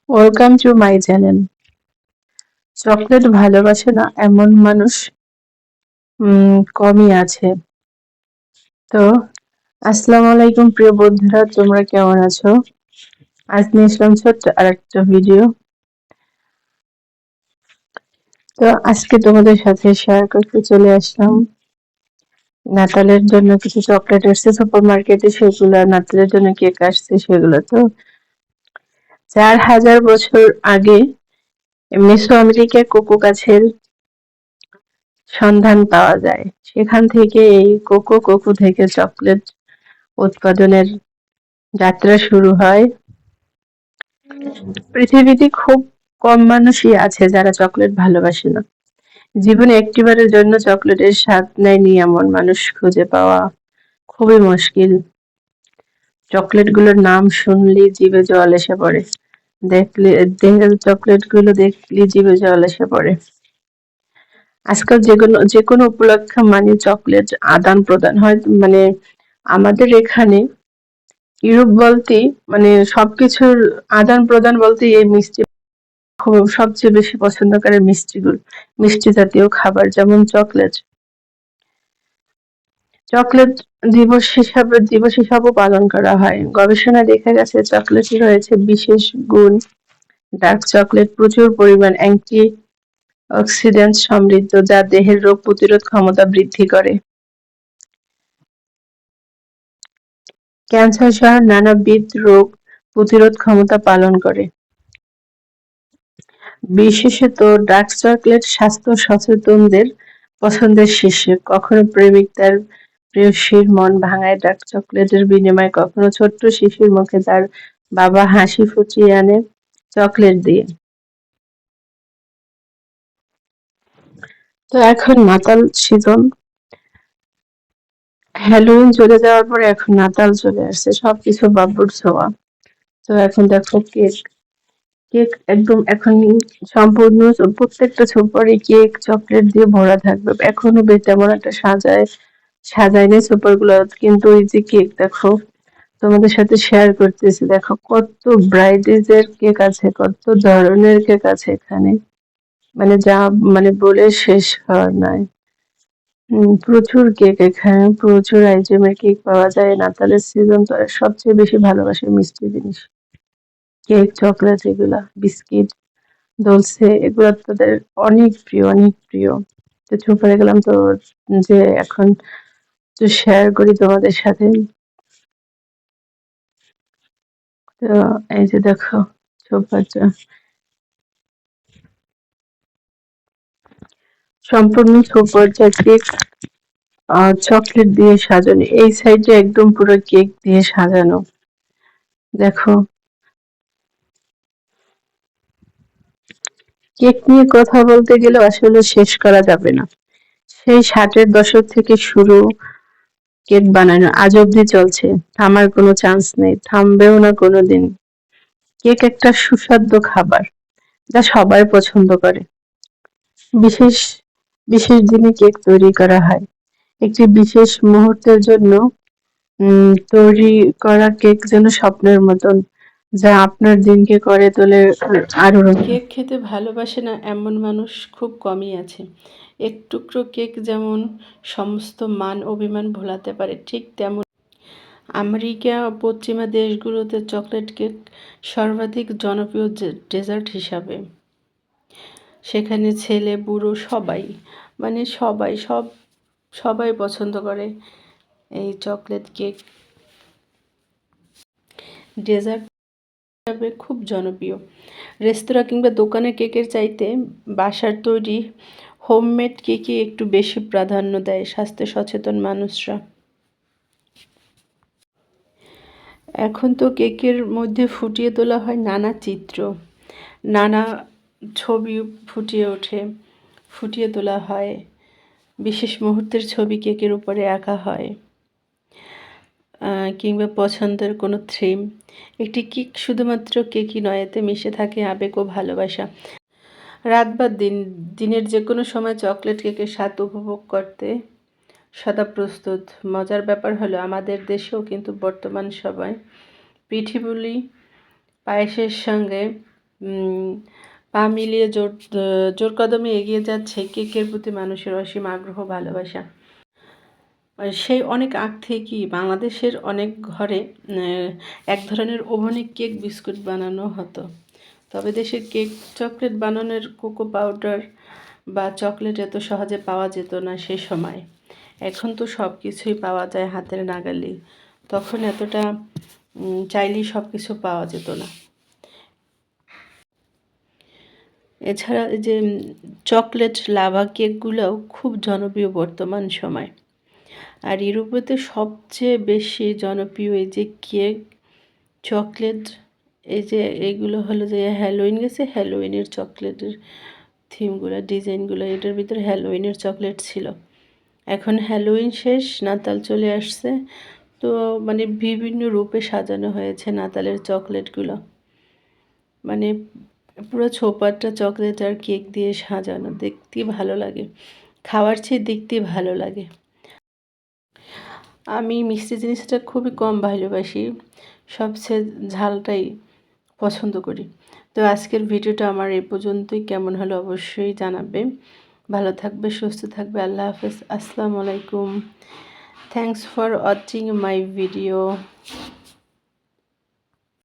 Welcome to my channel. Chocolate ভালোবাসে না এমন মানুষ কমই আছে। তো আসসালামু আলাইকুম প্রিয় বন্ধুরা, তোমরা কেমন আছো? আজ নিয়ে আসলাম ছোট্ট আর একটা ভিডিও। তো আজকে তোমাদের সাথে শেয়ার করতে চলে আসলাম নাতালের জন্য কিছু চকলেট আসছে সুপার মার্কেটে, সেগুলো নাতালের জন্য কেক আসছে সেগুলো। তো 4,000 বছর আগে মেসো আমেরিকায় কোকো গাছের সন্ধান পাওয়া যায়। সেখান থেকে এই কোকো থেকে চকলেট উৎপাদনের যাত্রা শুরু হয়। পৃথিবীতে খুব কম মানুষই আছে যারা চকলেট ভালোবাসে না। জীবনে একটিবারের জন্য চকলেটের স্বাদ নেয়নি এমন মানুষ খুঁজে পাওয়া খুবই মুশকিল। চকলেটগুলোর নাম শুনলেই জিভে জল এসে পড়ে। দেখলে চকলেটগুলো দেখলেই জিভে জল এসে পড়ে। আজকাল যেকোনো উপলক্ষে মানে চকলেট আদান প্রদান হয়, মানে আমাদের এখানে ইউরোপ বলতেই মানে সবকিছুর আদান প্রদান বলতে এই মিষ্টি খুব সবচেয়ে বেশি পছন্দ করে মিষ্টি জাতীয় খাবার, যেমন চকলেট। চকলেট দিবস হিসাবেও পালন করা হয়। গবেষণায় দেখা গেছে চকলেটে রয়েছে বিশেষ গুণ। ডার্ক চকলেট প্রচুর পরিমাণ অ্যান্টি অক্সিডেন্ট সমৃদ্ধ, যা দেহের রোগ প্রতিরোধ ক্ষমতা বৃদ্ধি করে। ক্যান্সার সহ নানাবিধ রোগ প্রতিরোধ ক্ষমতা পালন করে। বিশেষত ডার্ক চকলেট স্বাস্থ্য সচেতনদের পছন্দের শীর্ষে। কখনো প্রেমিক তার প্রেয়সীর মন ভাঙায় ডার্ক চকলেটের বিনিময়ে, কখনো ছোট্ট শিশুর মুখে তার বাবা হাসি ফুটিয়ে আনে চকলেট দিয়ে। তো এখন নাতাল সিজন, হ্যালোউইন চলে যাওয়ার পরে এখন নাতাল চলে আসছে, সবকিছু বাবুর ছোঁয়া। তো এখন দেখো কেক কেক একদম এখন সম্পূর্ণ প্রত্যেকটা সুপারই কেক চকলেট দিয়ে ভরা থাকবে। এখনো বেশ তেমন একটা সাজায়নি সুপার গুলো, কিন্তু এই যে কেক দেখো, তোমাদের সাথে শেয়ার করতেছি। দেখো কত ভ্যারাইটিজের কেক আছে, কত ধরনের কেক আছে এখানে, মানে যা মানে বলে শেষ হওয়ার নয়। প্রচুর কেক, এখানে প্রচুর আইটেমের কেক পাওয়া যায়। নাতালের সিজন তো সবচেয়ে বেশি ভালোবাসে মিষ্টি জিনিস, কেক চকলেট এগুলা, বিস্কিট দোলছে, এগুলো তাদের অনেক প্রিয়, অনেক প্রিয়। তো চুপ হয়ে গেলাম, তো যে এখন তো শেয়ার করি তোমাদের সাথে। তো এই যে দেখো চৌপাটা সম্পূর্ণ চৌপর্যা কেক আর চকলেট দিয়ে সাজানো। এই সাইডে একদম পুরো কেক দিয়ে সাজানো। দেখো কেক নিয়ে কথা বলতে গেলে আসলে শেষ করা যাবে না। সেই 60-এর দশক থেকে শুরু কেক বানানো আজ অব্দি চলছে, থামার কোনো চান্স নেই, থামবেও না কোনোদিন। কেক একটা সুস্বাদু খাবার যা সবাই পছন্দ করে। বিশেষ বিশেষ দিনে কেক তৈরি করা হয় একটি বিশেষ মুহূর্তের জন্য। তৈরি করা কেক যেন স্বপ্নের মতন, যা আপনার দিনকে করে তোলে আরো রঙিন। কেক খেতে ভালোবাসে না এমন মানুষ খুব কমই আছে। এক টুকরো কেক যেমন সমস্ত মান অভিমান ভোলাতে পারে, ঠিক তেমন আমেরিকা ও পশ্চিমা দেশগুলোতে চকলেট কেক সর্বাধিক জনপ্রিয় ডেজার্ট হিসাবে। সেখানে ছেলে বুড়ো সবাই, মানে সবাই পছন্দ করে এই চকলেট কেক। ডেজার্ট হিসাবে খুব জনপ্রিয়। রেস্তোরাঁ কিংবা দোকানে কেকের চাইতে বাসার তৈরি হোমমেড কেকই একটু বেশি প্রাধান্য দেয় স্বাস্থ্য সচেতন মানুষরা। এখন তো কেকের মধ্যে ফুটিয়ে তোলা হয় নানা চিত্র, নানা ছবি ফুটিয়ে তোলা হয়। বিশেষ মুহূর্তের ছবি কেকের উপরে আঁকা হয়, কিংবা পছন্দের কোনো থিম। একটি কেক শুধুমাত্র কেকই নয়, এতে মিশে থাকে আবেগ ও ভালোবাসা। রাত বা দিনের যে কোনো সময় চকলেট কেকের স্বাদ উপভোগ করতে সদা প্রস্তুত। মজার ব্যাপার হলো আমাদের দেশেও কিন্তু বর্তমান সময় পিঠে পুলি পায়েসের সঙ্গে পা মিলিয়ে জোর কদমে এগিয়ে যাচ্ছে কেকের প্রতি মানুষের অসীম আগ্রহ, ভালোবাসা। সেই অনেক আগ থেকেই বাংলাদেশের অনেক ঘরে এক ধরনের ওভেনে কেক বিস্কুট বানানো হতো। তবে দেশের কেক চকলেট বানানোর কোকো পাউডার বা চকলেট এত সহজে পাওয়া যেত না সে সময়। এখন তো সব কিছুই পাওয়া যায় হাতের নাগালেই। তখন এতটা চাইলেই সব কিছু পাওয়া যেত না। এছাড়া এই যে চকলেট লাভা কেকগুলোও খুব জনপ্রিয় বর্তমান সময়। আর ইউরোপেতে সবচেয়ে বেশি জনপ্রিয় এই যে কেক, চকলেট, এই যে এইগুলো হলো যে হ্যালোইন গেছে, হ্যালোইনের চকলেটের থিমগুলো, ডিজাইনগুলো, এটার ভিতরে হ্যালোইনের চকলেট ছিল। এখন হ্যালোইন শেষ, নাতাল চলে আসছে, তো মানে বিভিন্ন রূপে সাজানো হয়েছে নাতালের চকলেটগুলো। মানে পুরো ছোপাটা চকলেট আর কেক দিয়ে সাজানো, দেখতে ভালো লাগে, খাওয়ার চেয়ে দেখতে ভালো লাগে। আমি মিষ্টি জিনিসটা খুবই কম ভালোবাসি, সবচেয়ে ঝালটাই পছন্দ করি। তো আজকের ভিডিওটা আমার এই পর্যন্তই। কেমন হলো অবশ্যই জানাবে। ভালো থাকবে, সুস্থ থাকবে। আল্লাহ হাফেজ, আসসালামু আলাইকুম। Thanks for watching my video.